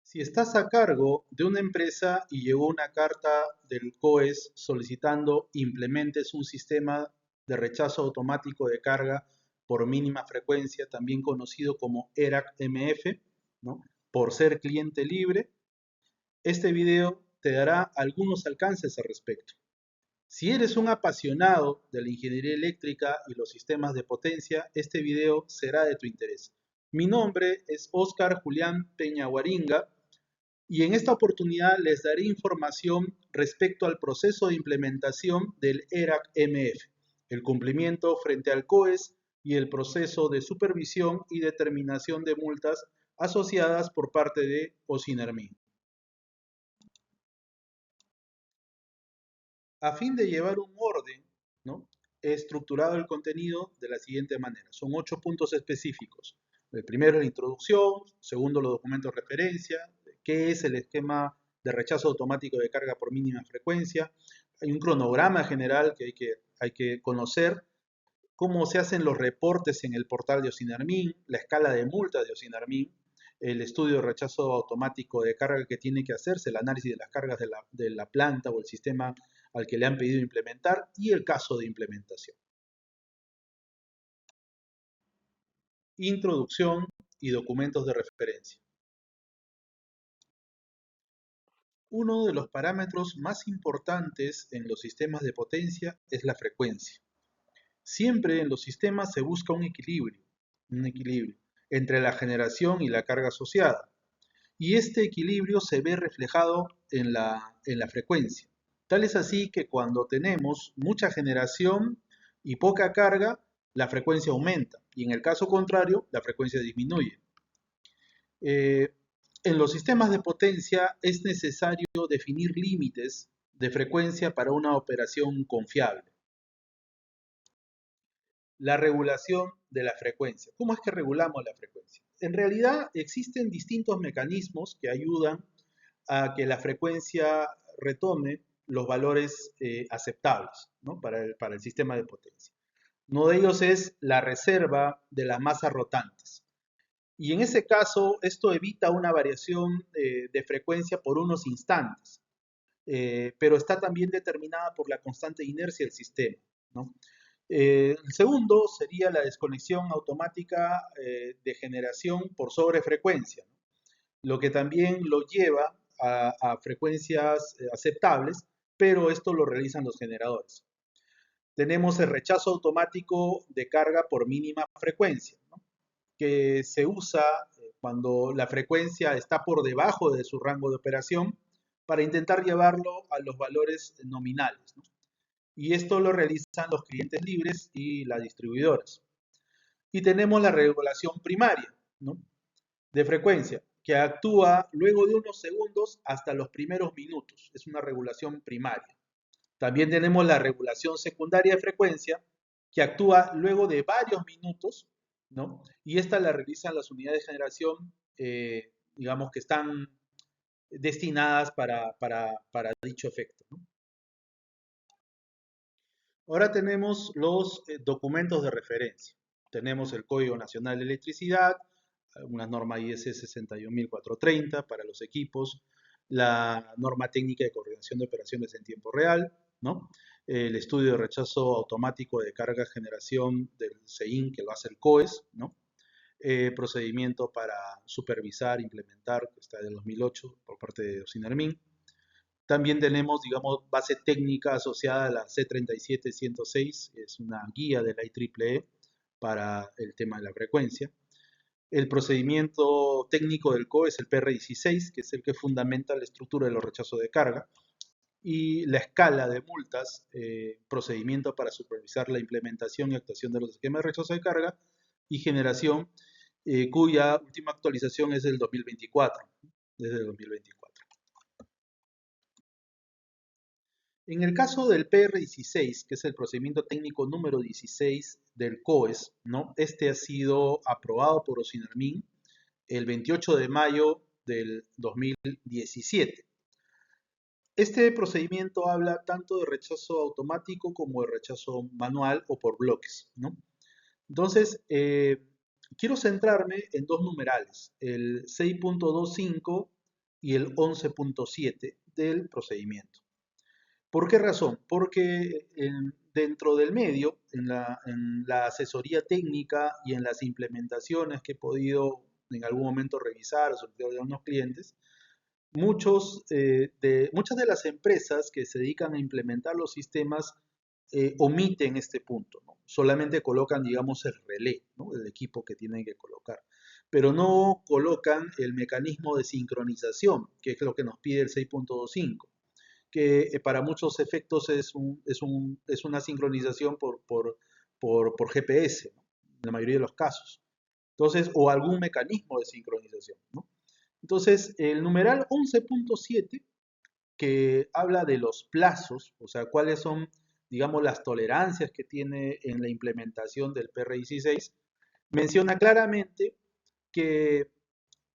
Si estás a cargo de una empresa y llegó una carta del COES solicitando implementes un sistema de rechazo automático de carga por mínima frecuencia, también conocido como ERAC-MF, ¿no? Por ser cliente libre, este video te dará algunos alcances al respecto. Si eres un apasionado de la ingeniería eléctrica y los sistemas de potencia, este video será de tu interés. Mi nombre es Óscar Julián Peñaguaringa y en esta oportunidad les daré información respecto al proceso de implementación del ERAC-MF, el cumplimiento frente al COES y el proceso de supervisión y determinación de multas asociadas por parte de Ocinermin. A fin de llevar un orden, ¿no? He estructurado el contenido de la siguiente manera. Son 8 puntos específicos. El primero es la introducción, segundo los documentos de referencia, qué es el esquema de rechazo automático de carga por mínima frecuencia. Hay un cronograma general que hay que conocer, cómo se hacen los reportes en el portal de Ocinermin, la escala de multas de Ocinermin, el estudio de rechazo automático de carga que tiene que hacerse, el análisis de las cargas de la planta o el sistema al que le han pedido implementar y el caso de implementación. Introducción y documentos de referencia. Uno de los parámetros más importantes en los sistemas de potencia es la frecuencia. Siempre en los sistemas se busca un equilibrio entre la generación y la carga asociada. Y este equilibrio se ve reflejado en la frecuencia. Tal es así que cuando tenemos mucha generación y poca carga, la frecuencia aumenta y en el caso contrario, la frecuencia disminuye. Eh, en los sistemas de potencia es necesario definir límites de frecuencia para una operación confiable. La regulación de la frecuencia. ¿Cómo es que regulamos la frecuencia? En realidad existen distintos mecanismos que ayudan a que la frecuencia retome los valores aceptables, ¿no? para el sistema de potencia. Uno de ellos es la reserva de las masas rotantes. Y en ese caso, esto evita una variación de frecuencia por unos instantes, pero está también determinada por la constante de inercia del sistema, ¿no? El segundo sería la desconexión automática de generación por sobrefrecuencia, ¿no? Lo que también lo lleva a frecuencias aceptables, pero esto lo realizan los generadores. Tenemos el rechazo automático de carga por mínima frecuencia, ¿no? Que se usa cuando la frecuencia está por debajo de su rango de operación para intentar llevarlo a los valores nominales, ¿no? Y esto lo realizan los clientes libres y las distribuidoras. Y tenemos la regulación primaria, ¿no? De frecuencia, que actúa luego de unos segundos hasta los primeros minutos. Es una regulación primaria. También tenemos la regulación secundaria de frecuencia, que actúa luego de varios minutos, ¿no? Y esta la realizan las unidades de generación, digamos, que están destinadas para dicho efecto, ¿no? Ahora tenemos los documentos de referencia. Tenemos el Código Nacional de Electricidad, una norma IS 61430 para los equipos, la norma técnica de coordinación de operaciones en tiempo real, ¿no? El estudio de rechazo automático de carga generación del CEIN, que lo hace el COES, ¿no? Procedimiento para supervisar, implementar, que está del 2008 por parte de Ocinermin. También tenemos, digamos, base técnica asociada a la C37106, es una guía de la IEEE para el tema de la frecuencia. El procedimiento técnico del COE es el PR16, que es el que fundamenta la estructura de los rechazos de carga. Y la escala de multas, procedimiento para supervisar la implementación y actuación de los esquemas de rechazo de carga y generación, cuya última actualización es del 2024, desde el 2024. En el caso del PR16, que es el procedimiento técnico número 16 del COES, ¿no? Este ha sido aprobado por Ocinermin el 28 de mayo del 2017. Este procedimiento habla tanto de rechazo automático como de rechazo manual o por bloques, ¿no? Entonces, quiero centrarme en dos numerales, el 6.25 y el 11.7 del procedimiento. ¿Por qué razón? Porque dentro del medio, en la asesoría técnica y en las implementaciones que he podido en algún momento revisar, sobre todo de unos clientes, muchas de las empresas que se dedican a implementar los sistemas omiten este punto, ¿no? Solamente colocan, digamos, el relé, ¿no? El equipo que tienen que colocar, pero no colocan el mecanismo de sincronización, que es lo que nos pide el 6.25, que para muchos efectos es una sincronización por GPS, ¿no? En la mayoría de los casos. Entonces, o algún mecanismo de sincronización, ¿no? Entonces, el numeral 11.7, que habla de los plazos, o sea, cuáles son, digamos, las tolerancias que tiene en la implementación del PR16, menciona claramente que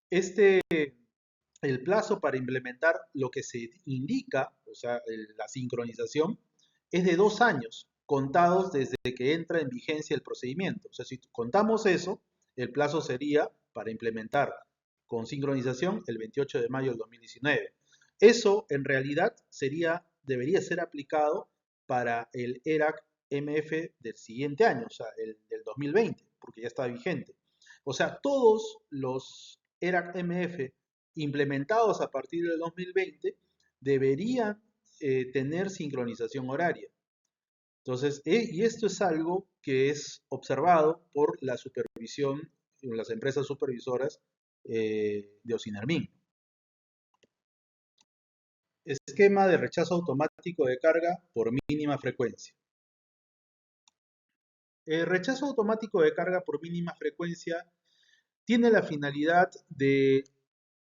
este, el plazo para implementar lo que se indica, o sea, la sincronización, es de 2 años, contados desde que entra en vigencia el procedimiento. O sea, si contamos eso, el plazo sería para implementar con sincronización el 28 de mayo del 2019. Eso en realidad debería ser aplicado para el ERAC MF del siguiente año, o sea, el del 2020, porque ya está vigente. O sea, todos los ERAC MF implementados a partir del 2020 deberían tener sincronización horaria. Entonces, y esto es algo que es observado por la supervisión, las empresas supervisoras de Ocinermin. Esquema de rechazo automático de carga por mínima frecuencia. El rechazo automático de carga por mínima frecuencia tiene la finalidad de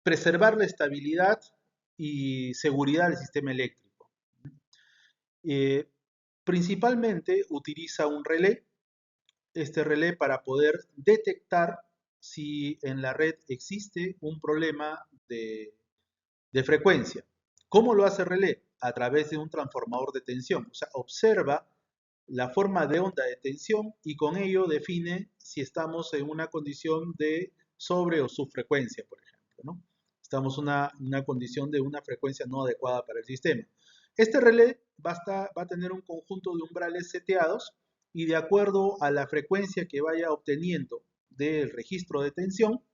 preservar la estabilidad y seguridad del sistema eléctrico. Eh, Principalmente utiliza un relé, este relé para poder detectar si en la red existe un problema de frecuencia. ¿Cómo lo hace el relé? A través de un transformador de tensión. O sea, observa la forma de onda de tensión y con ello define si estamos en una condición de sobre o subfrecuencia, por ejemplo, ¿no? Estamos en una condición de una frecuencia no adecuada para el sistema. Este relé va a tener un conjunto de umbrales seteados y de acuerdo a la frecuencia que vaya obteniendo del registro de tensión,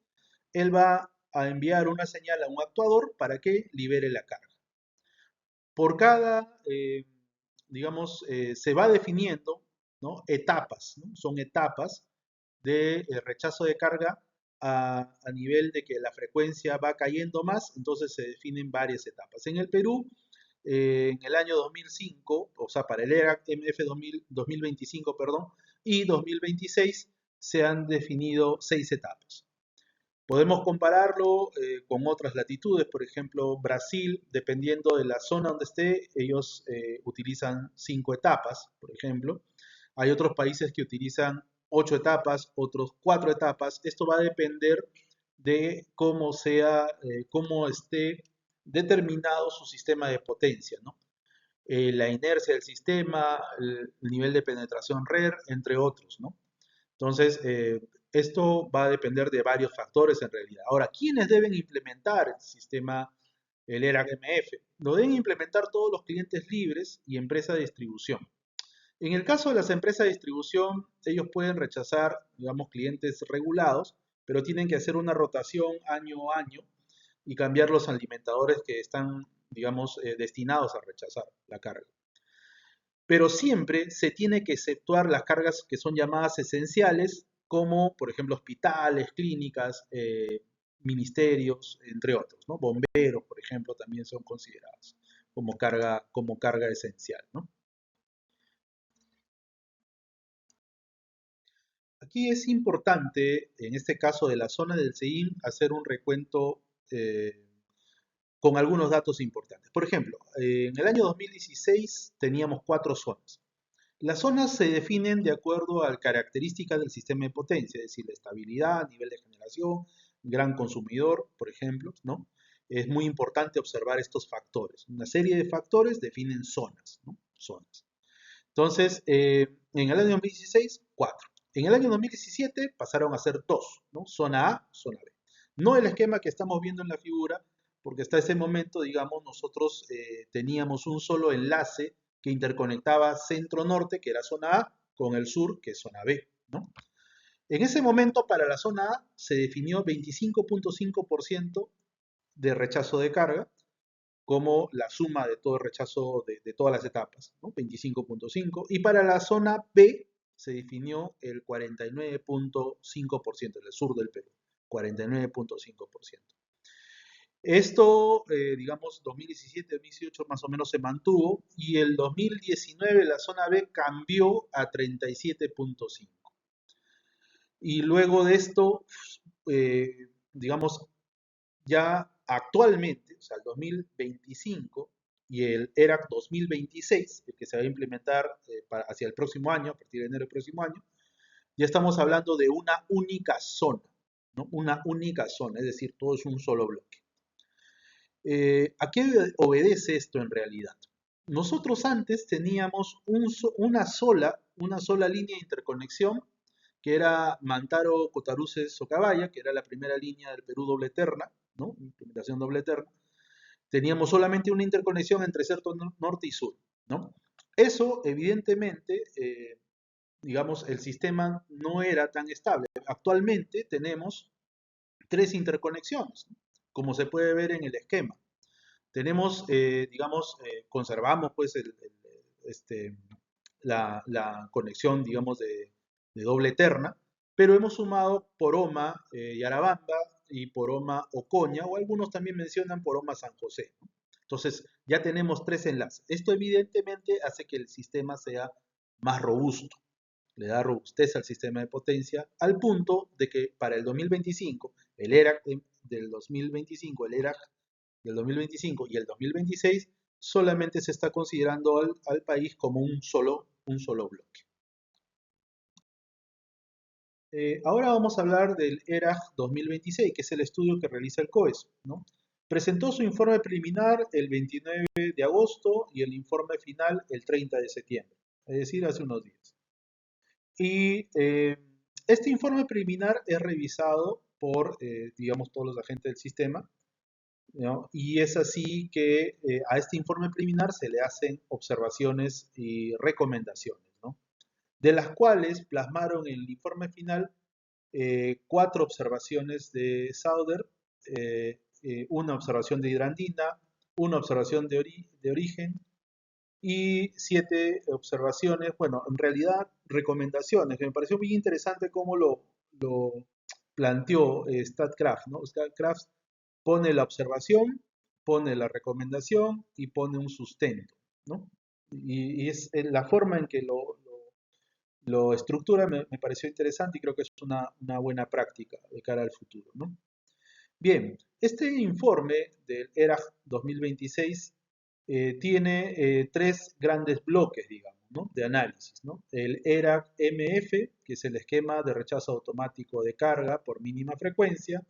él va a enviar una señal a un actuador para que libere la carga. Por cada, digamos, se va definiendo, ¿no? Etapas, ¿no? Son etapas de rechazo de carga a nivel de que la frecuencia va cayendo más, entonces se definen varias etapas. En el Perú, en el año 2005, o sea, para el ERAC MF 2025, perdón, y 2026 se han definido 6 etapas. Podemos compararlo con otras latitudes, por ejemplo, Brasil, dependiendo de la zona donde esté, ellos utilizan 5 etapas, por ejemplo. Hay otros países que utilizan 8 etapas, otros 4 etapas. Esto va a depender de cómo esté determinado su sistema de potencia, ¿no? La inercia del sistema, el nivel de penetración RER, entre otros, ¿no? Entonces, esto va a depender de varios factores en realidad. Ahora, ¿quiénes deben implementar el sistema, el ERAC-MF? Lo deben implementar todos los clientes libres y empresas de distribución. En el caso de las empresas de distribución, ellos pueden rechazar, digamos, clientes regulados, pero tienen que hacer una rotación año a año y cambiar los alimentadores que están, digamos, destinados a rechazar la carga. Pero siempre se tiene que exceptuar las cargas que son llamadas esenciales, como por ejemplo hospitales, clínicas, ministerios, entre otros, ¿no? Bomberos, por ejemplo, también son considerados como carga esencial, ¿no? Aquí es importante, en este caso de la zona del CEIN, hacer un recuento con algunos datos importantes. Por ejemplo, en el año 2016 teníamos 4 zonas. Las zonas se definen de acuerdo a características del sistema de potencia, es decir, la estabilidad, nivel de generación, gran consumidor, por ejemplo, ¿no? Es muy importante observar estos factores. Una serie de factores definen zonas, ¿no? Zonas. Entonces, en el año 2016, 4. En el año 2017 pasaron a ser 2, ¿no? Zona A, zona B. No el esquema que estamos viendo en la figura, porque hasta ese momento, digamos, nosotros teníamos un solo enlace que interconectaba centro-norte, que era zona A, con el sur, que es zona B, ¿no? En ese momento, para la zona A, se definió 25.5% de rechazo de carga, como la suma de todo el rechazo de todas las etapas, ¿no? 25.5. Y para la zona B se definió el 49.5%, en el sur del Perú, 49.5%. Esto, digamos, 2017-2018 más o menos se mantuvo y el 2019 la zona B cambió a 37.5. Y luego de esto, digamos, ya actualmente, o sea, el 2025 y el ERAC 2026, el que se va a implementar hacia el próximo año, a partir de enero del próximo año, ya estamos hablando de una única zona, ¿no? Una única zona, es decir, todo es un solo bloque. ¿A qué obedece esto en realidad? Nosotros antes teníamos una sola línea de interconexión, que era Mantaro-Cotaruces-Socabaya, que era la primera línea del Perú doble terna, ¿no? Implementación doble terna. Teníamos solamente una interconexión entre Cerro Norte y Sur, ¿no? Eso, evidentemente, digamos, el sistema no era tan estable. Actualmente tenemos 3 interconexiones, ¿no? Como se puede ver en el esquema. Tenemos, digamos, conservamos pues la conexión, digamos, de doble terna, pero hemos sumado Poroma Yarabamba y Poroma Ocoña, o algunos también mencionan Poroma San José, ¿no? Entonces, ya tenemos 3 enlaces. Esto evidentemente hace que el sistema sea más robusto, le da robustez al sistema de potencia, al punto de que para el 2025, el ERAC del 2025, el ERAC del 2025 y el 2026, solamente se está considerando al país como un solo bloque. Ahora vamos a hablar del ERAG 2026, que es el estudio que realiza el COES, ¿no? Presentó su informe preliminar el 29 de agosto y el informe final el 30 de septiembre, es decir, hace unos días. Y este informe preliminar es revisado por, digamos, todos los agentes del sistema, ¿no? Y es así que a este informe preliminar se le hacen observaciones y recomendaciones, ¿no? De las cuales plasmaron en el informe final 4 observaciones de Sauder, una observación de hidrandina, una observación de origen y 7 observaciones, bueno, en realidad recomendaciones, que me pareció muy interesante cómo lo planteó StatCraft, ¿no? StatCraft pone la observación, pone la recomendación y pone un sustento, ¿no? Y es la forma en que lo estructura me pareció interesante y creo que es una buena práctica de cara al futuro, ¿no? Bien, este informe del ERAG 2026 tiene 3 grandes bloques, digamos, ¿no? De análisis, ¿no? El ERAG MF, que es el esquema de rechazo automático de carga por mínima frecuencia.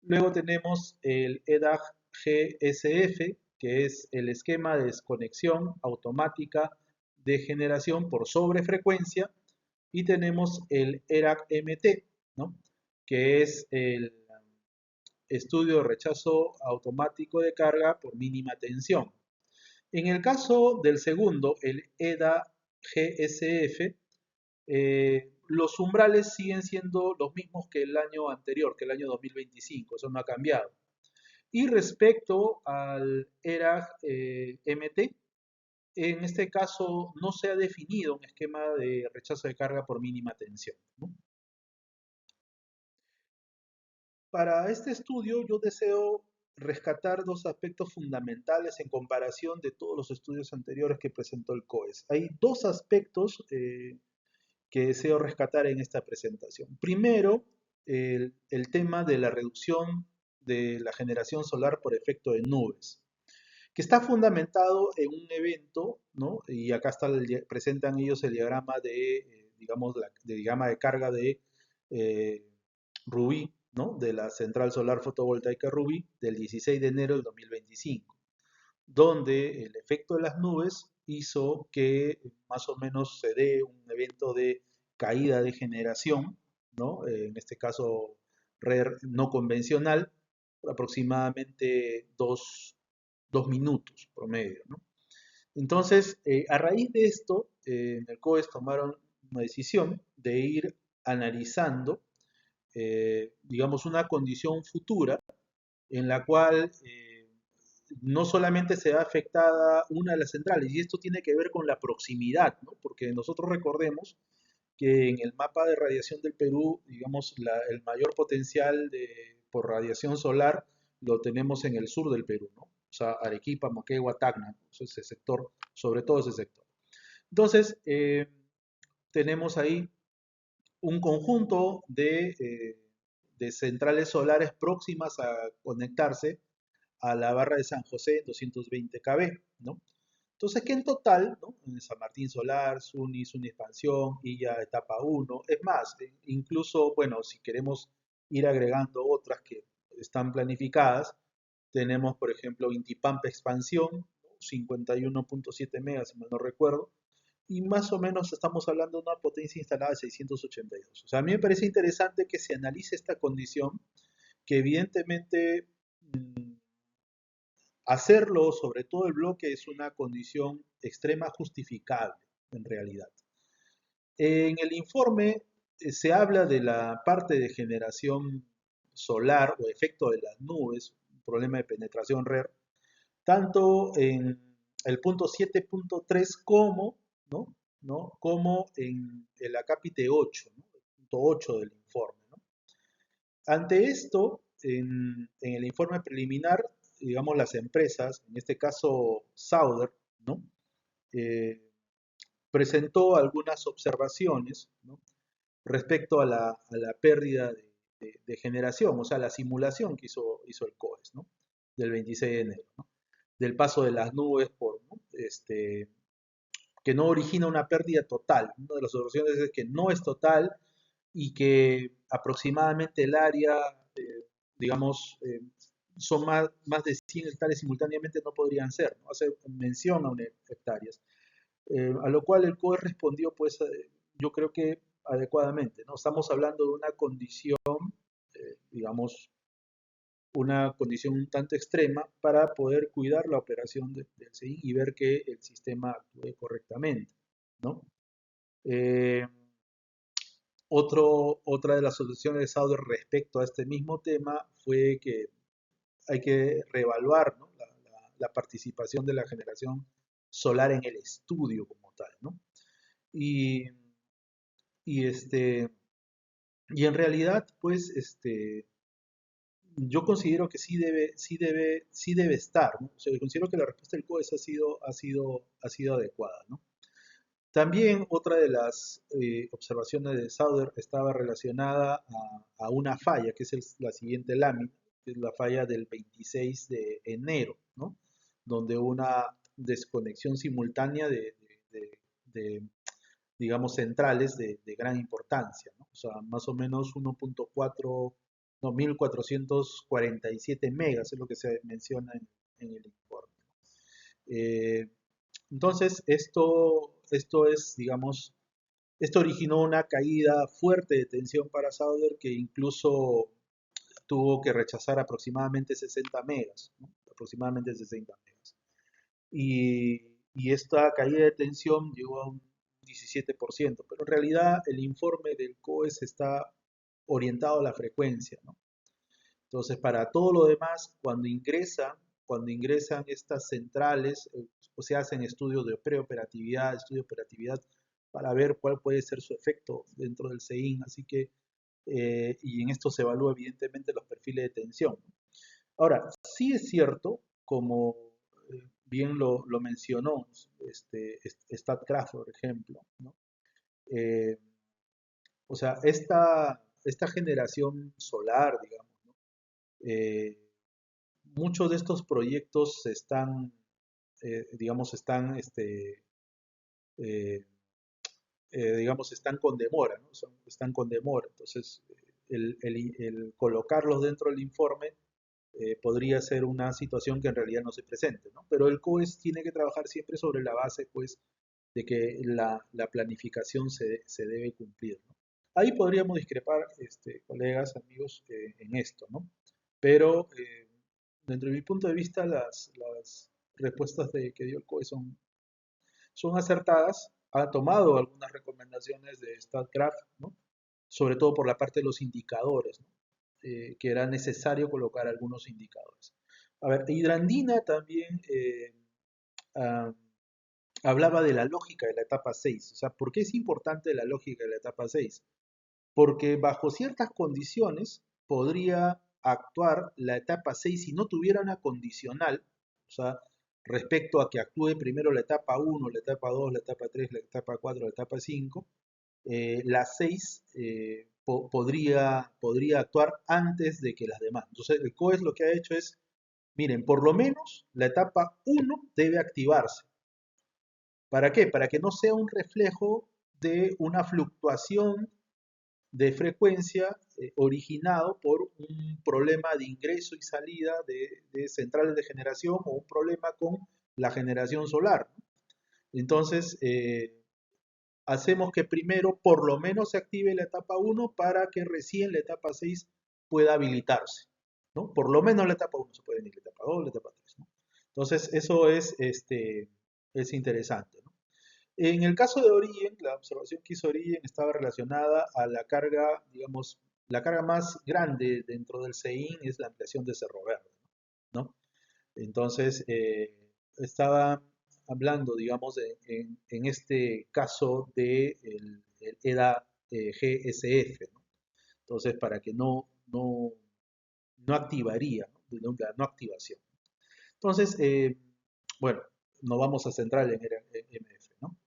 Luego tenemos el EDAG GSF, que es el esquema de desconexión automática de generación por sobrefrecuencia. Y tenemos el ERAG MT, ¿no? Que es el estudio de rechazo automático de carga por mínima tensión. En el caso del segundo, el EDA GSF, los umbrales siguen siendo los mismos que el año anterior, que el año 2025, eso no ha cambiado. Y respecto al ERAG MT, en este caso no se ha definido un esquema de rechazo de carga por mínima tensión, ¿no? Para este estudio yo deseo rescatar 2 aspectos fundamentales en comparación de todos los estudios anteriores que presentó el COES. Hay 2 aspectos que deseo rescatar en esta presentación. Primero, el tema de la reducción de la generación solar por efecto de nubes, que está fundamentado en un evento, ¿no? Y acá presentan ellos el diagrama digamos, de diagrama de carga de Rubí, ¿no? De la central solar fotovoltaica Rubí del 16 de enero del 2025, donde el efecto de las nubes hizo que más o menos se dé un evento de caída de generación, ¿no? En este caso red no convencional, aproximadamente 2 minutos promedio, ¿no? Entonces, a raíz de esto, en el COES tomaron una decisión de ir analizando, digamos, una condición futura en la cual no solamente se ve afectada una de las centrales, y esto tiene que ver con la proximidad, ¿no? Porque nosotros recordemos que en el mapa de radiación del Perú, digamos, el mayor potencial por radiación solar lo tenemos en el sur del Perú, ¿no? O sea, Arequipa, Moquegua, Tacna, ¿no? Ese sector, sobre todo ese sector. Entonces, tenemos ahí un conjunto de centrales solares próximas a conectarse a la barra de San José, 220 kV, ¿no? Entonces, que en total, ¿no? En San Martín Solar, SUNY, SUNY Expansión, IYA etapa 1, es más, incluso, bueno, si queremos ir agregando otras que están planificadas, tenemos, por ejemplo, Intipampa Expansión, 51.7 megas, si mal no recuerdo, y más o menos estamos hablando de una potencia instalada de 682. O sea, a mí me parece interesante que se analice esta condición, que evidentemente hacerlo sobre todo el bloque es una condición extrema justificable en realidad. En el informe se habla de la parte de generación solar o efecto de las nubes, un problema de penetración RER, tanto en el punto 7.3 como, ¿no? ¿no? como en el acápite 8, ¿no? El punto 8 del informe, ¿no? Ante esto, en el informe preliminar, digamos, las empresas, en este caso Sauder, ¿no? Eh, presentó algunas observaciones, ¿no? respecto a la pérdida de generación, o sea, la simulación que hizo el COES, ¿no? Del 26 de enero, ¿no? Del paso de las nubes ¿no? Que no origina una pérdida total. Una de las observaciones es que no es total y que aproximadamente el área, digamos, son más de 100 hectáreas simultáneamente no podrían ser, ¿no? Hace mención a unas hectáreas. A lo cual el COE respondió, pues, yo creo que adecuadamente, ¿no? Estamos hablando de una condición, digamos, una condición un tanto extrema para poder cuidar la operación del CI y ver que el sistema actúe correctamente, ¿no? Eh, otra de las soluciones de Sauder respecto a este mismo tema fue que hay que reevaluar, ¿no? la participación de la generación solar en el estudio como tal, ¿no? Y, y, este, y en realidad, pues, yo considero que sí debe estar, ¿no? O sea, yo considero que la respuesta del COES ha sido adecuada, ¿no? También otra de las observaciones de Sauder estaba relacionada a una falla, que es la siguiente lámina, que es la falla del 26 de enero, ¿no? Donde una desconexión simultánea de, digamos, centrales de gran importancia, ¿no? O sea, más o menos 1.4, no, 1447 megas es lo que se menciona en el informe. Eh, entonces, esto es, digamos, esto originó una caída fuerte de tensión para Sauder que incluso tuvo que rechazar aproximadamente 60 megas, ¿no? Aproximadamente 60 megas. Y, y esta caída de tensión llegó a un 17%, pero en realidad el informe del COES está orientado a la frecuencia, ¿no? Entonces, para todo lo demás, cuando ingresan estas centrales, pues se hacen estudios de preoperatividad, estudio de operatividad, para ver cuál puede ser su efecto dentro del CEIN. Así que, y en esto se evalúa evidentemente los perfiles de tensión. Ahora, sí es cierto, como bien lo mencionó StatCraft, por ejemplo, ¿no? Eh, o sea, esta generación solar, digamos, ¿no? Eh, muchos de estos proyectos digamos, eh, digamos, están con demora, ¿no? Están con demora. Entonces, el colocarlos dentro del informe podría ser una situación que en realidad no se presente, ¿no? Pero el COES tiene que trabajar siempre sobre la base, pues, de que la planificación se debe cumplir, ¿no? Ahí podríamos discrepar, colegas, amigos, en esto, ¿no? pero dentro de mi punto de vista las respuestas que dio el COE son acertadas. Ha tomado algunas recomendaciones de StatCraft, ¿no? Sobre todo por la parte de los indicadores, ¿no? Que era necesario colocar algunos indicadores. A ver, Hidrandina también ah, hablaba de la lógica de la etapa 6. O sea, ¿por qué es importante la lógica de la etapa 6? Porque bajo ciertas condiciones podría actuar la etapa 6 si no tuviera una condicional, o sea, respecto a que actúe primero la etapa 1, la etapa 2, la etapa 3, la etapa 4, la etapa 5, la 6 podría actuar antes de que las demás. Entonces, el COES lo que ha hecho es, miren, por lo menos la etapa 1 debe activarse. ¿Para qué? Para que no sea un reflejo de una fluctuación de frecuencia originado por un problema de ingreso y salida de centrales de generación o un problema con la generación solar. Entonces, hacemos que primero por lo menos se active la etapa 1 para que recién la etapa 6 pueda habilitarse, ¿no? Por lo menos la etapa 1 se puede venir, la etapa 2, la etapa 3, ¿no? Entonces, eso es interesante, ¿no? En el caso de Origen, la observación que hizo Origen estaba relacionada a la carga, digamos, la carga más grande dentro del CEIN es la ampliación de Cerro Verde, ¿no? Entonces, estaba hablando, digamos, en este caso de el EDA GSF, ¿no? Entonces, para que no activaría, ¿no? No activación. Entonces, bueno, nos vamos a centrar en el MF, ¿no?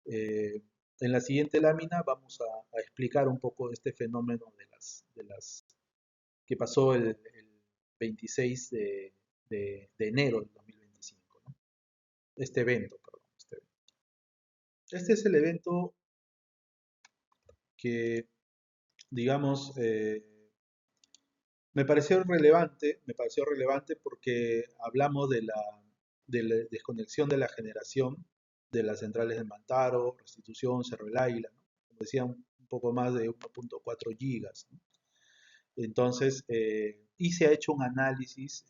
Eh, en la siguiente lámina vamos a explicar un poco este fenómeno de las que pasó el 26 de enero del 2025, ¿no? Este evento, perdón. Este es el evento que, digamos, me pareció relevante porque hablamos de la desconexión de la generación de las centrales de Mantaro, Restitución, Cerro del Águila, ¿no? Como decía, un poco más de 1.4 gigas, ¿no? Entonces, y se ha hecho un análisis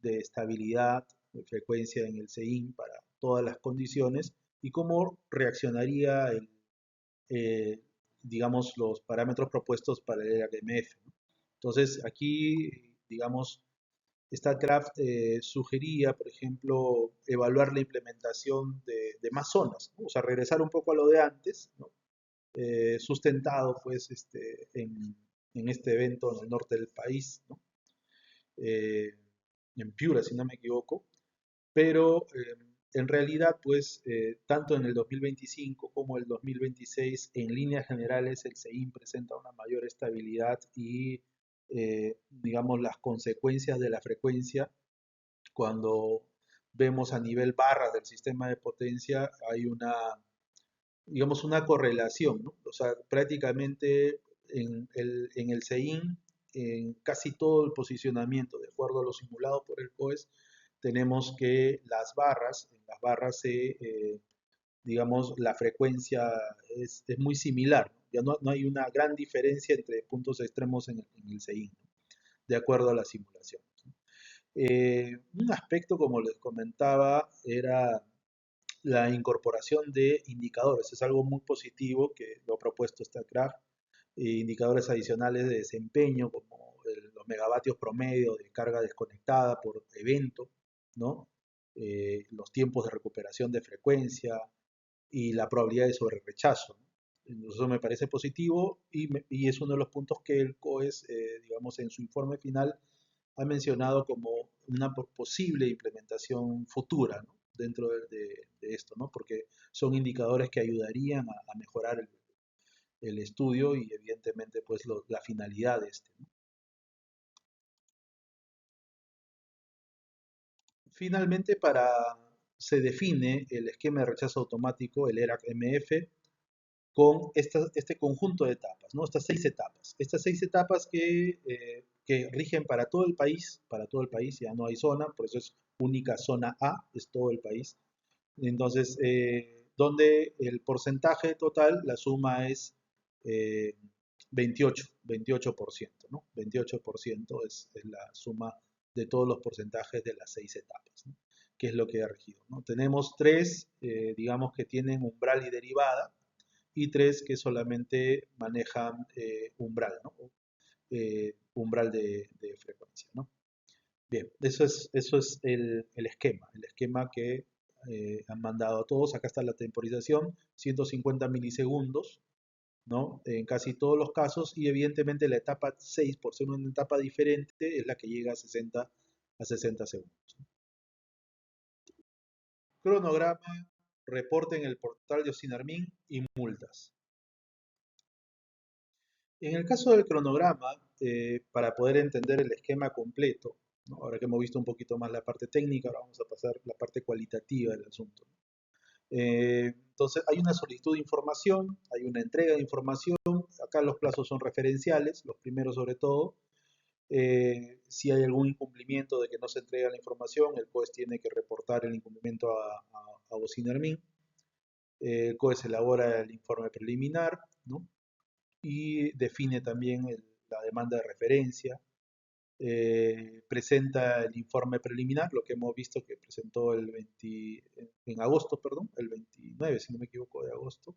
de estabilidad, de frecuencia en el CEIN para todas las condiciones y cómo reaccionaría eh, digamos, los parámetros propuestos para el RMF, ¿no? Entonces, aquí, digamos, StatCraft sugería, por ejemplo, evaluar la implementación de más zonas, ¿no? O sea, regresar un poco a lo de antes, ¿no? Sustentado, pues, en este evento en el norte del país, ¿no? Eh, en Piura, si no me equivoco, pero en realidad, pues, tanto en el 2025 como el 2026, en líneas generales, el CEIN presenta una mayor estabilidad y, digamos, las consecuencias de la frecuencia, cuando vemos a nivel barras del sistema de potencia, hay digamos, una correlación, ¿no? O sea, prácticamente en el CEIN, en casi todo el posicionamiento, de acuerdo a lo simulado por el COES, tenemos que en las barras digamos, la frecuencia es muy similar, ¿no? Ya no hay una gran diferencia entre puntos extremos en el CEIN, ¿no? De acuerdo a la simulación. Un aspecto, como les comentaba, era la incorporación de indicadores. Es algo muy positivo que lo ha propuesto StatCraft. Indicadores adicionales de desempeño como los megavatios promedio de carga desconectada por evento, ¿no? Los tiempos de recuperación de frecuencia y la probabilidad de sobrerechazo, ¿no? Eso me parece positivo y es uno de los puntos que el COES, digamos, en su informe final ha mencionado como una posible implementación futura, ¿no? Dentro de esto, ¿no? Porque son indicadores que ayudarían a mejorar el estudio y evidentemente pues la finalidad de este, ¿no? Finalmente, se define el esquema de rechazo automático, el ERAC-MF, con este conjunto de etapas, ¿no? Estas seis etapas que rigen para todo el país, ya no hay zona, por eso es única zona A, es todo el país. Entonces, donde el porcentaje total, la suma es 28%, ¿no? 28% es la suma de todos los porcentajes de las 6 etapas, ¿no? Que es lo que ha regido, ¿no? Tenemos 3, digamos, que tienen umbral y derivada, y 3 que solamente manejan umbral, ¿no? Umbral de frecuencia, ¿no? Bien, eso es el esquema que han mandado a todos. Acá está la temporización, 150 milisegundos, ¿no? En casi todos los casos, y evidentemente la etapa 6, por ser una etapa diferente, es la que llega a 60 segundos. Cronograma, reporte en el portal de Osinarmin y multas. En el caso del cronograma, para poder entender el esquema completo, ¿no? Ahora que hemos visto un poquito más la parte técnica, ahora vamos a pasar a la parte cualitativa del asunto. Entonces, hay una solicitud de información, hay una entrega de información, acá los plazos son referenciales, los primeros sobre todo. Si hay algún incumplimiento de que no se entrega la información, el COES tiene que reportar el incumplimiento a Osinarmin. El COES elabora el informe preliminar, ¿no? Y define también la demanda de referencia. Presenta el informe preliminar, lo que hemos visto que presentó en agosto, perdón, el 29, si no me equivoco, de agosto,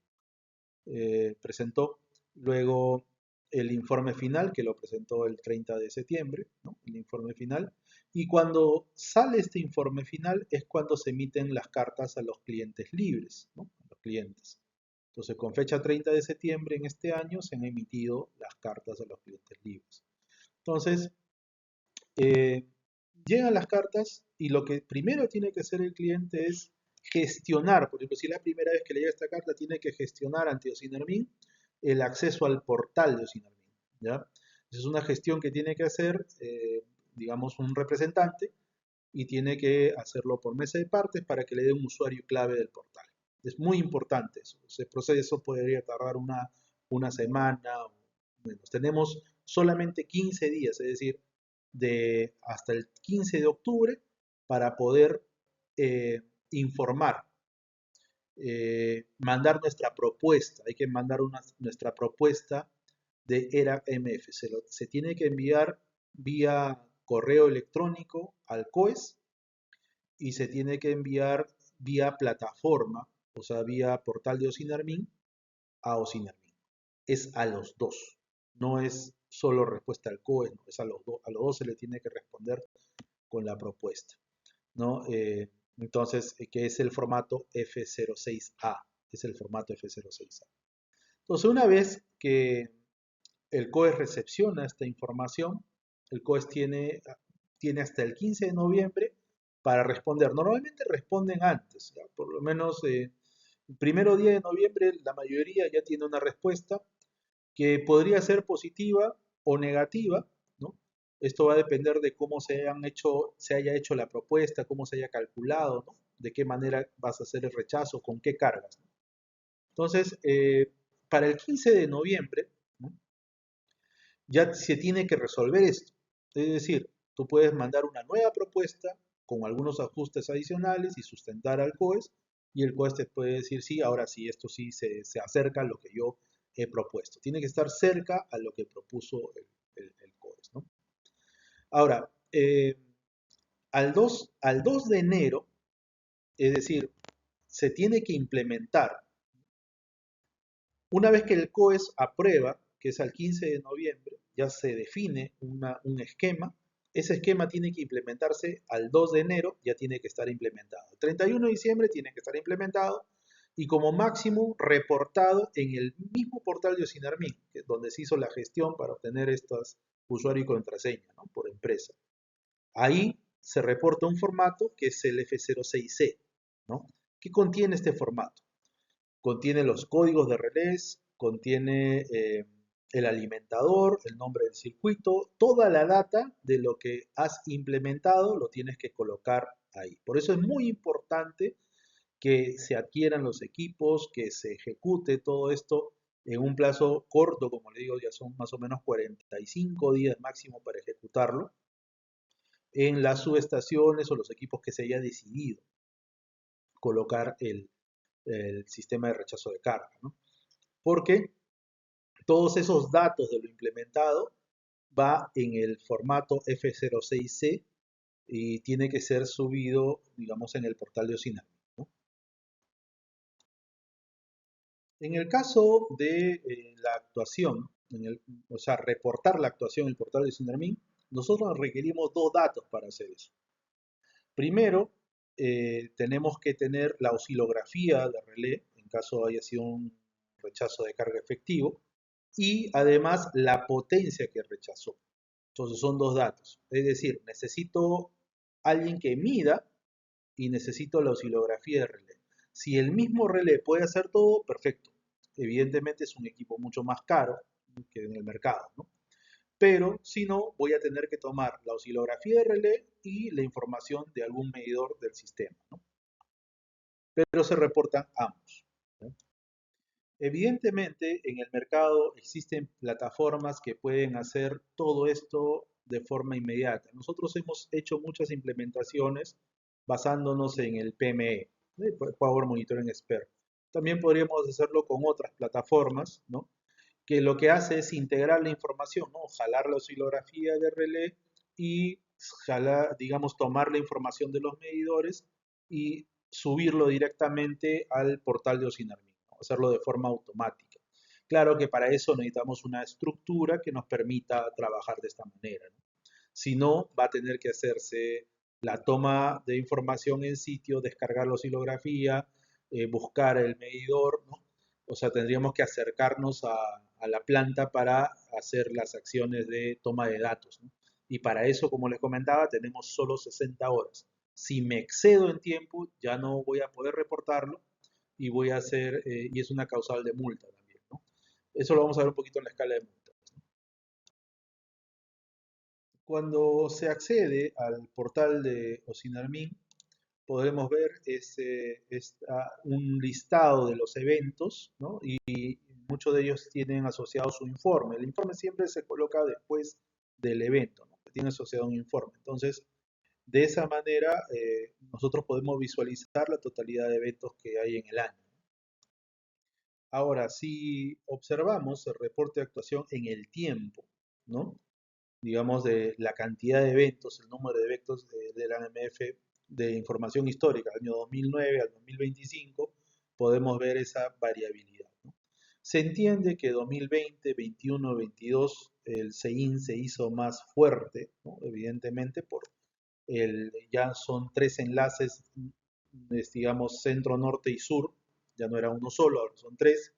presentó. Luego el informe final, que lo presentó el 30 de septiembre, ¿no? El informe final. Y cuando sale este informe final es cuando se emiten las cartas a los clientes libres, ¿no? A los clientes. Entonces, con fecha 30 de septiembre en este año se han emitido las cartas a los clientes libres. Entonces, eh, llegan las cartas y lo que primero tiene que hacer el cliente es gestionar. Por ejemplo, si es la primera vez que le llega esta carta, tiene que gestionar ante Osinarmin el acceso al portal de Osinarmin, ¿ya? Esa es una gestión que tiene que hacer, digamos, un representante, y tiene que hacerlo por mesa de partes para que le dé un usuario clave del portal. Es muy importante eso. Ese proceso podría tardar una semana o menos. Tenemos solamente 15 días, es decir, hasta el 15 de octubre para poder informar, mandar nuestra propuesta. Hay que mandar nuestra propuesta de ERA MF. Se tiene que enviar vía correo electrónico al COES y se tiene que enviar vía plataforma, o sea, vía portal de Osinarmin a Osinarmin. Es a los dos, no es solo respuesta al COES, no, es a los dos se le tiene que responder con la propuesta, ¿no? Entonces, que es el formato F06A, es el formato F06A. Entonces, una vez que el COES recepciona esta información, el COES tiene hasta el 15 de noviembre para responder. Normalmente responden antes, ¿ya? Por lo menos el primero día de noviembre la mayoría ya tiene una respuesta que podría ser positiva o negativa, ¿no? Esto va a depender de cómo se haya hecho la propuesta, cómo se haya calculado, ¿no? De qué manera vas a hacer el rechazo, con qué cargas, ¿no? Entonces, para el 15 de noviembre, ¿no? Ya se tiene que resolver esto. Es decir, tú puedes mandar una nueva propuesta con algunos ajustes adicionales y sustentar al COES, y el COES te puede decir, sí, ahora sí, esto sí se acerca a lo que yo he propuesto. Tiene que estar cerca a lo que propuso el COES, ¿no? Ahora, al 2 de enero, es decir, se tiene que implementar. Una vez que el COES aprueba, que es al 15 de noviembre, ya se define un esquema. Ese esquema tiene que implementarse al 2 de enero, ya tiene que estar implementado. El 31 de diciembre tiene que estar implementado y como máximo reportado en el mismo portal de Osinarmin, donde se hizo la gestión para obtener estos usuario y contraseña, ¿no? Por empresa. Ahí se reporta un formato que es el F06C, ¿no? ¿Qué contiene este formato? Contiene los códigos de relés, contiene el alimentador, el nombre del circuito, toda la data de lo que has implementado lo tienes que colocar ahí. Por eso es muy importante que se adquieran los equipos, que se ejecute todo esto en un plazo corto, como le digo, ya son más o menos 45 días máximo para ejecutarlo, en las subestaciones o los equipos que se haya decidido colocar el sistema de rechazo de carga, ¿no? Porque Todos esos datos de lo implementado va en el formato F06C y tiene que ser subido, digamos, en el portal de Osinami, ¿no? En el caso de la actuación, o sea, reportar la actuación en el portal de Osinami, nosotros requerimos dos datos para hacer eso. Primero, tenemos que tener la oscilografía de relé, en caso haya sido un rechazo de carga efectivo, y además la potencia que rechazó. Entonces son dos datos. Es decir, necesito alguien que mida y necesito la oscilografía de relé. Si el mismo relé puede hacer todo, perfecto. Evidentemente es un equipo mucho más caro que en el mercado, ¿no? Pero si no, voy a tener que tomar la oscilografía de relé y la información de algún medidor del sistema, ¿no? Pero se reportan ambos, ¿no? Evidentemente, en el mercado existen plataformas que pueden hacer todo esto de forma inmediata. Nosotros hemos hecho muchas implementaciones basándonos en el PME, Power Monitoring Expert. También podríamos hacerlo con otras plataformas, ¿no? Que lo que hace es integrar la información, ¿no? Jalar la oscilografía de relé y jalar, digamos, tomar la información de los medidores y subirlo directamente al portal de Osinarmin, ¿no? Hacerlo de forma automática. Claro que para eso necesitamos una estructura que nos permita trabajar de esta manera, ¿no? Si no, va a tener que hacerse la toma de información en sitio, descargar la oscilografía, buscar el medidor, ¿no? O sea, tendríamos que acercarnos a la planta para hacer las acciones de toma de datos, ¿no? Y para eso, como les comentaba, tenemos solo 60 horas. Si me excedo en tiempo, ya no voy a poder reportarlo y voy a hacer, y es una causal de multa también, ¿no? Eso lo vamos a ver un poquito en la escala de multas. Cuando se accede al portal de Osinarmin, podemos ver un listado de los eventos, ¿no? Y muchos de ellos tienen asociado su informe. El informe siempre se coloca después del evento, ¿no? Tiene asociado un informe. Entonces, de esa manera, nosotros podemos visualizar la totalidad de eventos que hay en el año. Ahora, si observamos el reporte de actuación en el tiempo, ¿no? Digamos, de la cantidad de eventos, el número de eventos de la AMF de información histórica, del año 2009 al 2025, podemos ver esa variabilidad, ¿no? Se entiende que 2020, 21, 22, el CEIN se hizo más fuerte, ¿no? Evidentemente, ya son tres enlaces, digamos, centro, norte y sur, ya no era uno solo, ahora son tres,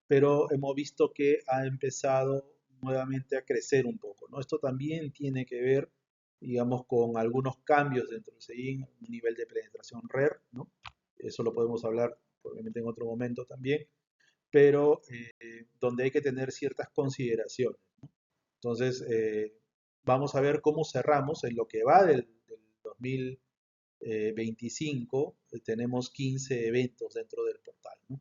pero hemos visto que ha empezado nuevamente a crecer un poco, ¿no? Esto también tiene que ver, digamos, con algunos cambios dentro del SEIN, un nivel de penetración RER, ¿no? Eso lo podemos hablar probablemente en otro momento también, pero donde hay que tener ciertas consideraciones, ¿no? Entonces, vamos a ver cómo cerramos en lo que va del 2025, tenemos 15 eventos dentro del portal, ¿no?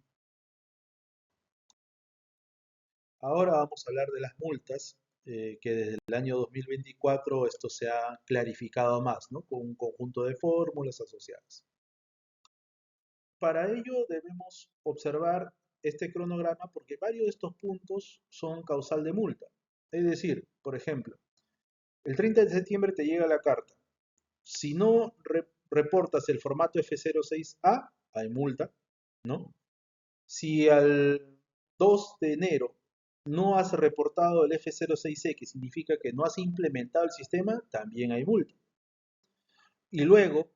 Ahora vamos a hablar de las multas, que desde el año 2024 esto se ha clarificado más, ¿no? Con un conjunto de fórmulas asociadas. Para ello debemos observar este cronograma porque varios de estos puntos son causal de multa. Es decir, por ejemplo, el 30 de septiembre te llega la carta. Si no reportas el formato F06A, hay multa, ¿no? Si al 2 de enero no has reportado el F06C, que significa que no has implementado el sistema, también hay multa. Y luego,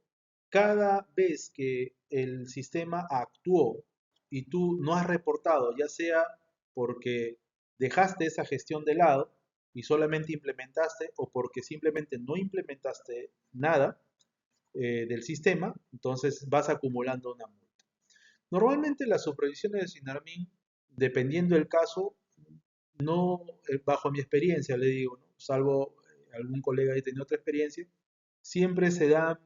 cada vez que el sistema actuó y tú no has reportado, ya sea porque dejaste esa gestión de lado y solamente implementaste o porque simplemente no implementaste nada del sistema, entonces vas acumulando una multa. Normalmente las supervisiones de Sinarmin, dependiendo del caso, no, bajo mi experiencia, le digo, ¿no? Salvo algún colega que tenía otra experiencia, siempre se dan,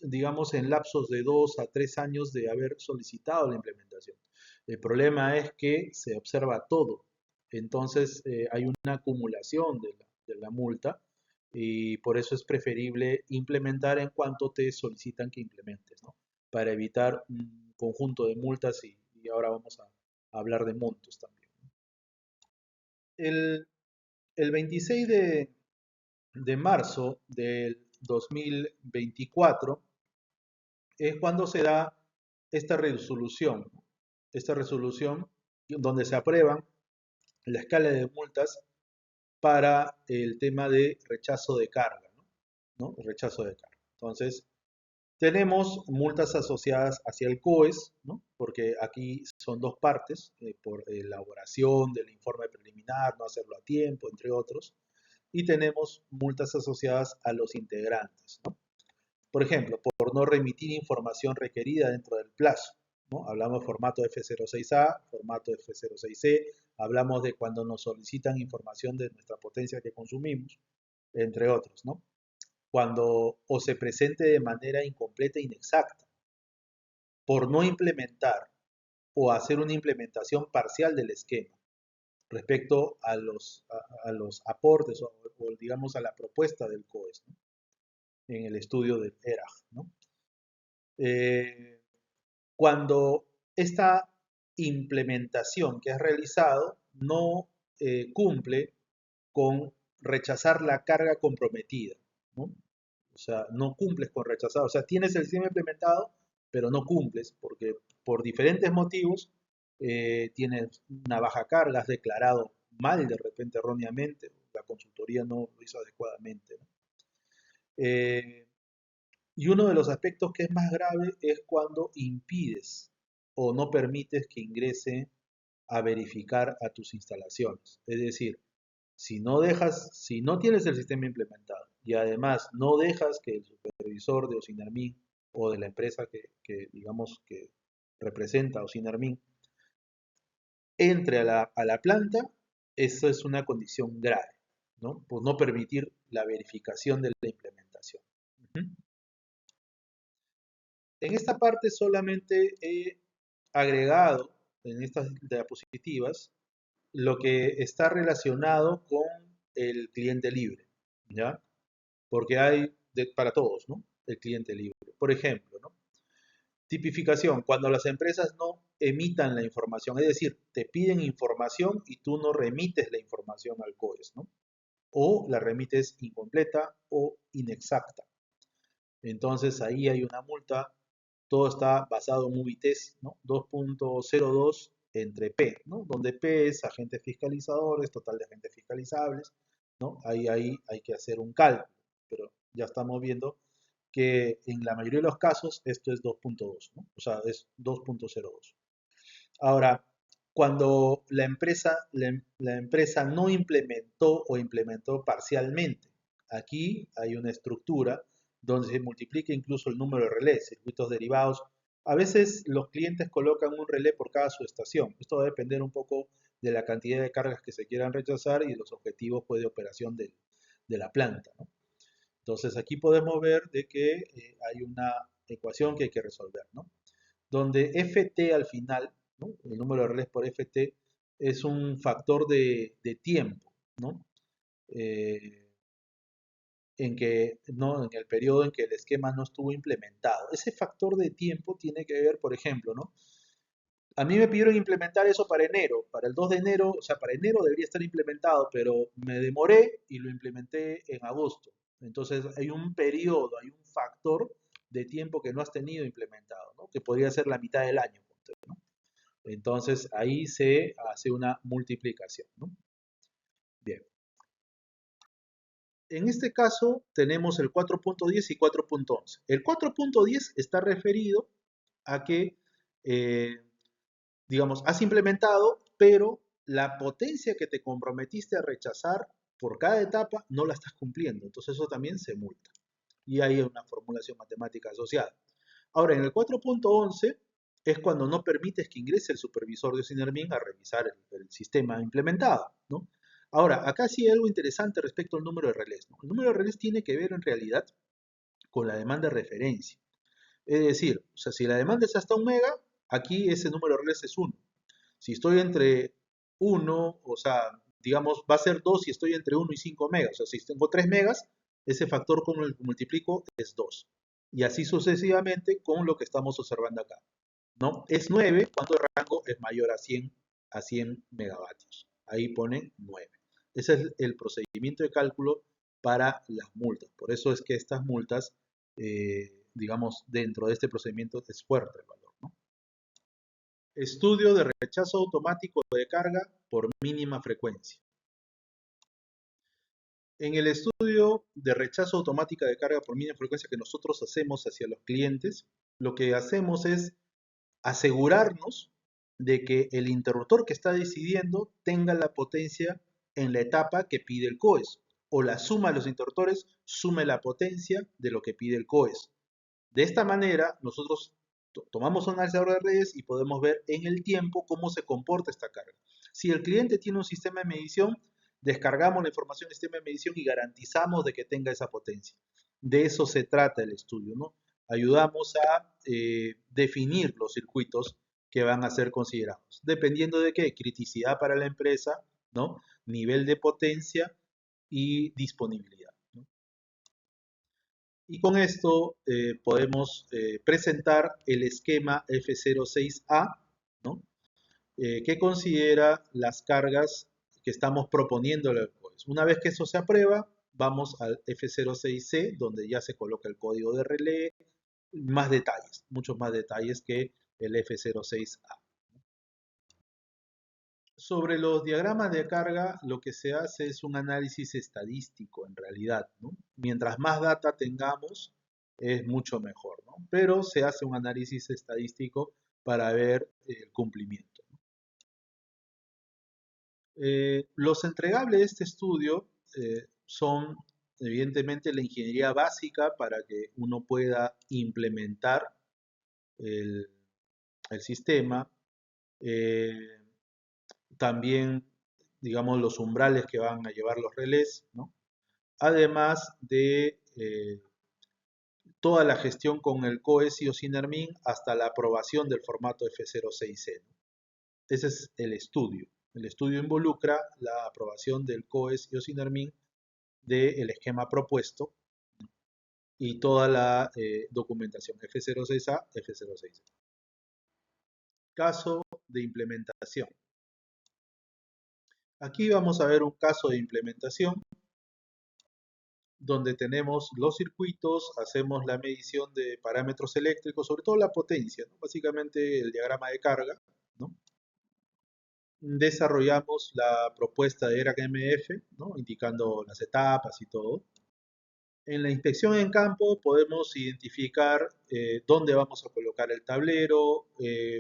digamos, en lapsos de 2 a 3 años de haber solicitado la implementación. El problema es que se observa todo, entonces hay una acumulación de la multa y por eso es preferible implementar en cuanto te solicitan que implementes, ¿no? Para evitar un conjunto de multas y ahora vamos a hablar de montos también. el, el 26 de marzo del 2024 es cuando se da esta resolución, ¿no? Esta resolución donde se aprueban la escala de multas para el tema de rechazo de carga, ¿no? ¿No? Rechazo de carga. Entonces, tenemos multas asociadas hacia el COES, ¿no? Porque aquí son dos partes, por elaboración del informe preliminar, no hacerlo a tiempo, entre otros. Y tenemos multas asociadas a los integrantes, ¿no? Por ejemplo, por no remitir información requerida dentro del plazo, ¿no? Hablamos de formato F06A, formato F06C, hablamos de cuando nos solicitan información de nuestra potencia que consumimos, entre otros, ¿no? Cuando o se presente de manera incompleta e inexacta, por no implementar o hacer una implementación parcial del esquema respecto a los aportes o, digamos a la propuesta del COES, ¿no? En el estudio del ERAG, ¿no? Eh, Cuando esta implementación que has realizado no cumple con rechazar la carga comprometida, ¿no? O sea, no cumples con rechazar, o sea, tienes el sistema implementado, pero no cumples porque por diferentes motivos tienes una baja carga, has declarado mal de repente erróneamente, la consultoría no lo hizo adecuadamente, ¿no? Eh, y uno de los aspectos que es más grave es cuando impides o no permites que ingrese a verificar a tus instalaciones. Es decir, si no tienes el sistema implementado y además no dejas que el supervisor de Osinermin o de la empresa digamos que representa a Osinermin entre a la planta, eso es una condición grave, ¿no? Por no permitir la verificación de la implementación. Ujú. En esta parte solamente he agregado en estas diapositivas lo que está relacionado con el cliente libre, ¿ya? Porque hay para todos, ¿no? El cliente libre. Por ejemplo, ¿no? Tipificación, cuando las empresas no emitan la información, es decir, te piden información y tú no remites la información al COES, ¿no? O la remites incompleta o inexacta. Entonces ahí hay una multa, todo está basado en UBITES, ¿no? 2.02 entre P, ¿no? Donde P es agentes fiscalizadores, total de agentes fiscalizables, ¿no? Ahí hay que hacer un cálculo, pero ya estamos viendo que en la mayoría de los casos esto es 2.2, ¿no? O sea, es 2.02. Ahora, cuando la empresa no implementó o implementó parcialmente, aquí hay una estructura donde se multiplica incluso el número de relés, circuitos derivados. A veces los clientes colocan un relé por cada subestación. Esto va a depender un poco de la cantidad de cargas que se quieran rechazar y de los objetivos pues, de operación de la planta, ¿no? Entonces aquí podemos ver de que hay una ecuación que hay que resolver, ¿no? Donde FT al final, ¿no? El número de relés por FT es un factor de tiempo, ¿no? Eh, ¿no? En el periodo en que el esquema no estuvo implementado. Ese factor de tiempo tiene que ver, por ejemplo, ¿no? A mí me pidieron implementar eso para enero, para el 2 de enero, o sea, para enero debería estar implementado, pero me demoré y lo implementé en agosto. Entonces hay un periodo, hay un factor de tiempo que no has tenido implementado, ¿no? Que podría ser la mitad del año, ¿no? Entonces ahí se hace una multiplicación, ¿no? Bien. En este caso tenemos el 4.10 y 4.11. El 4.10 está referido a que, digamos, has implementado, pero la potencia que te comprometiste a rechazar por cada etapa no la estás cumpliendo. Entonces eso también se multa. Y hay una formulación matemática asociada. Ahora, en el 4.11 es cuando no permites que ingrese el supervisor de Sinermin a revisar el sistema implementado, ¿no? Ahora, acá sí hay algo interesante respecto al número de relés, ¿no? El número de relés tiene que ver en realidad con la demanda de referencia. Es decir, o sea, si la demanda es hasta 1 mega, aquí ese número de relés es 1. Si estoy entre 1, o sea, digamos, va a ser 2 si estoy entre 1 y 5 megas. O sea, si tengo 3 megas, ese factor con el que multiplico es 2. Y así sucesivamente con lo que estamos observando acá, ¿no? Es 9 cuando el rango es mayor a 100 megavatios. Ahí ponen 9. Ese es el procedimiento de cálculo para las multas. Por eso es que estas multas, digamos, dentro de este procedimiento es fuerte el valor, ¿no? Estudio de rechazo automático de carga por mínima frecuencia. En el estudio de rechazo automática de carga por mínima frecuencia que nosotros hacemos hacia los clientes, lo que hacemos es asegurarnos de que el interruptor que está decidiendo tenga la potencia en la etapa que pide el COES, o la suma de los interruptores sume la potencia de lo que pide el COES. De esta manera, nosotros tomamos un analizador de redes y podemos ver en el tiempo cómo se comporta esta carga. Si el cliente tiene un sistema de medición, descargamos la información del sistema de medición y garantizamos de que tenga esa potencia. De eso se trata el estudio, ¿no? Ayudamos a definir los circuitos que van a ser considerados, dependiendo de qué, criticidad para la empresa, ¿no? Nivel de potencia y disponibilidad. Y con esto podemos presentar el esquema F06A, ¿no? Que considera las cargas que estamos proponiendo al COES. Una vez que eso se aprueba, vamos al F06C, donde ya se coloca el código de relé, más detalles, muchos más detalles que el F06A. Sobre los diagramas de carga, lo que se hace es un análisis estadístico en realidad, ¿no? Mientras más data tengamos, es mucho mejor, ¿no? Pero se hace un análisis estadístico para ver el cumplimiento. Los entregables de este estudio son evidentemente la ingeniería básica para que uno pueda implementar el, el sistema. También, digamos, los umbrales que van a llevar los relés, ¿no? Además de toda la gestión con el COES y Ocinermin hasta la aprobación del formato F06C, ¿no? Ese es el estudio. El estudio involucra la aprobación del COES y Ocinermin del esquema propuesto y toda la documentación F06A, F06C. Caso de implementación. Aquí vamos a ver un caso de implementación donde tenemos los circuitos, hacemos la medición de parámetros eléctricos, sobre todo la potencia, ¿no? Básicamente el diagrama de carga, ¿no? Desarrollamos la propuesta de ERAC-MF, ¿no? Indicando las etapas y todo. En la inspección en campo podemos identificar dónde vamos a colocar el tablero,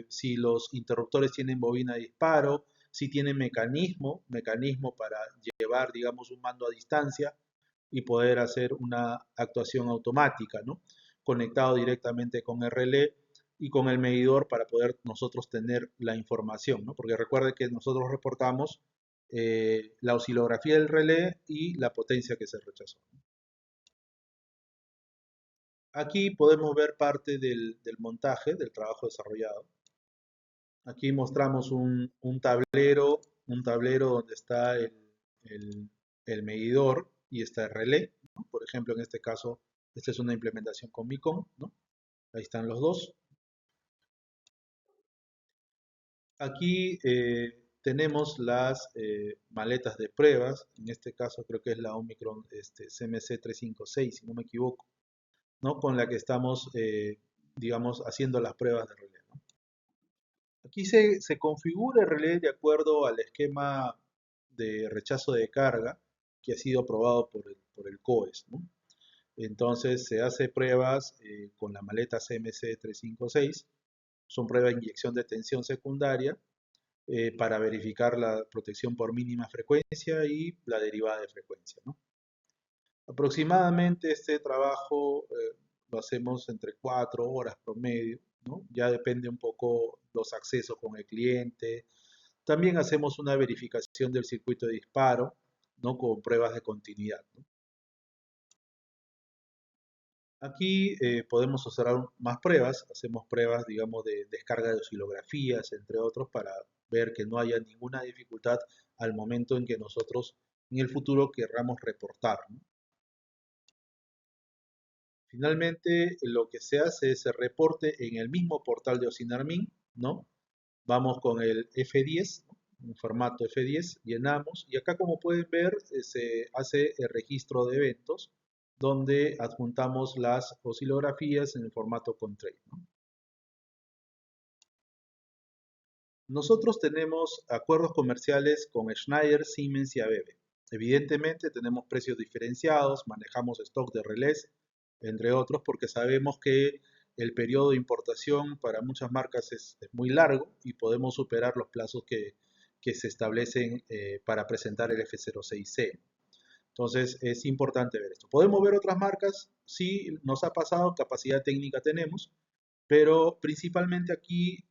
si los interruptores tienen bobina de disparo, si tienen mecanismo para llevar, digamos, un mando a distancia y poder hacer una actuación automática, ¿no? Conectado directamente con el relé y con el medidor para poder nosotros tener la información, ¿no? Porque recuerde que nosotros reportamos la oscilografía del relé y la potencia que se rechazó. Aquí podemos ver parte del montaje, del trabajo desarrollado. Aquí mostramos un tablero donde está el medidor y está el relé, ¿no? Por ejemplo, en este caso, esta es una implementación con Micon, ¿no? Ahí están los dos. Aquí tenemos las maletas de pruebas, en este caso creo que es la Omicron CMC 356, si no me equivoco, ¿no? Con la que estamos, digamos, haciendo las pruebas de relé, ¿no? Aquí se configura el relé de acuerdo al esquema de rechazo de carga que ha sido aprobado por el COES, ¿no? Entonces se hace pruebas con la maleta CMC 356, son pruebas de inyección de tensión secundaria para verificar la protección por mínima frecuencia y la derivada de frecuencia, ¿no? Aproximadamente este trabajo lo hacemos entre 4 horas promedio, ¿no? Ya depende un poco los accesos con el cliente. También hacemos una verificación del circuito de disparo, ¿no? Con pruebas de continuidad, ¿no? Aquí podemos hacer más pruebas, hacemos pruebas, digamos, de descarga de oscilografías, entre otros, para ver que no haya ninguna dificultad al momento en que nosotros en el futuro querramos reportar, ¿no? Finalmente, lo que se hace es el reporte en el mismo portal de Ocinermin, ¿no? Vamos con el F10, ¿no? en formato F10, llenamos y acá como pueden ver se hace el registro de eventos donde adjuntamos las oscilografías en el formato Contrail, ¿no? Nosotros tenemos acuerdos comerciales con Schneider, Siemens y ABB. Evidentemente tenemos precios diferenciados, manejamos stock de relés, entre otros, porque sabemos que el periodo de importación para muchas marcas es muy largo y podemos superar los plazos que se establecen para presentar el F06C. Entonces es importante ver esto. ¿Podemos ver otras marcas? Sí, nos ha pasado, capacidad técnica tenemos, pero principalmente aquí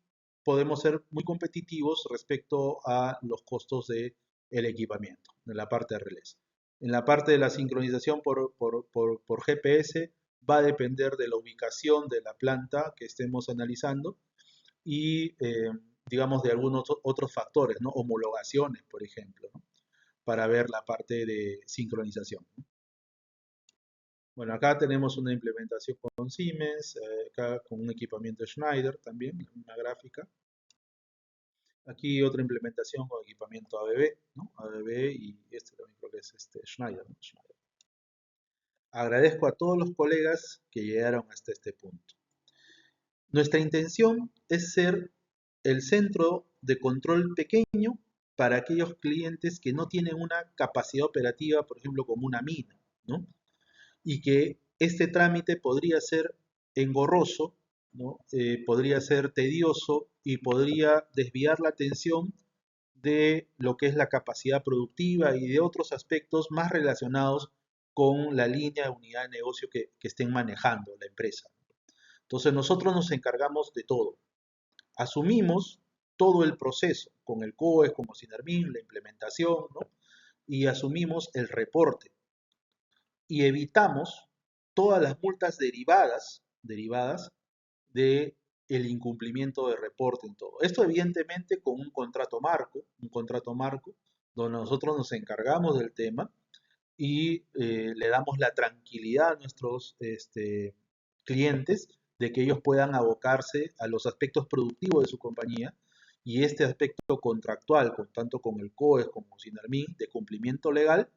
podemos ser muy competitivos respecto a los costos del equipamiento, en la parte de relés. En la parte de la sincronización por GPS va a depender de la ubicación de la planta que estemos analizando y, digamos, de algunos otros factores, ¿no? Homologaciones, por ejemplo, ¿no? Para ver la parte de sincronización. Bueno, acá tenemos una implementación con Siemens, acá con un equipamiento Schneider también, una gráfica. Aquí otra implementación con equipamiento ABB, ¿no? ABB y este también creo que es Schneider, ¿no? Schneider. Agradezco a todos los colegas que llegaron hasta este punto. Nuestra intención es ser el centro de control pequeño para aquellos clientes que no tienen una capacidad operativa, por ejemplo, como una mina, ¿no? Y que este trámite podría ser engorroso, ¿no? Podría ser tedioso y podría desviar la atención de lo que es la capacidad productiva y de otros aspectos más relacionados con la línea de unidad de negocio que estén manejando la empresa. Entonces nosotros nos encargamos de todo. Asumimos todo el proceso con el COES, como Sinermin, la implementación, ¿no? Y asumimos el reporte y evitamos todas las multas derivadas de el incumplimiento de reporte en todo. Esto evidentemente con un contrato marco, donde nosotros nos encargamos del tema y le damos la tranquilidad a nuestros clientes de que ellos puedan abocarse a los aspectos productivos de su compañía y este aspecto contractual, tanto con el COES como Sinarmin, de cumplimiento legal,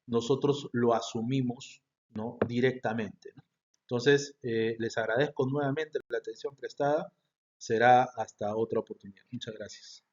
nosotros lo asumimos, ¿no? Directamente, ¿no? Entonces, les agradezco nuevamente la atención prestada. Será hasta otra oportunidad. Muchas gracias.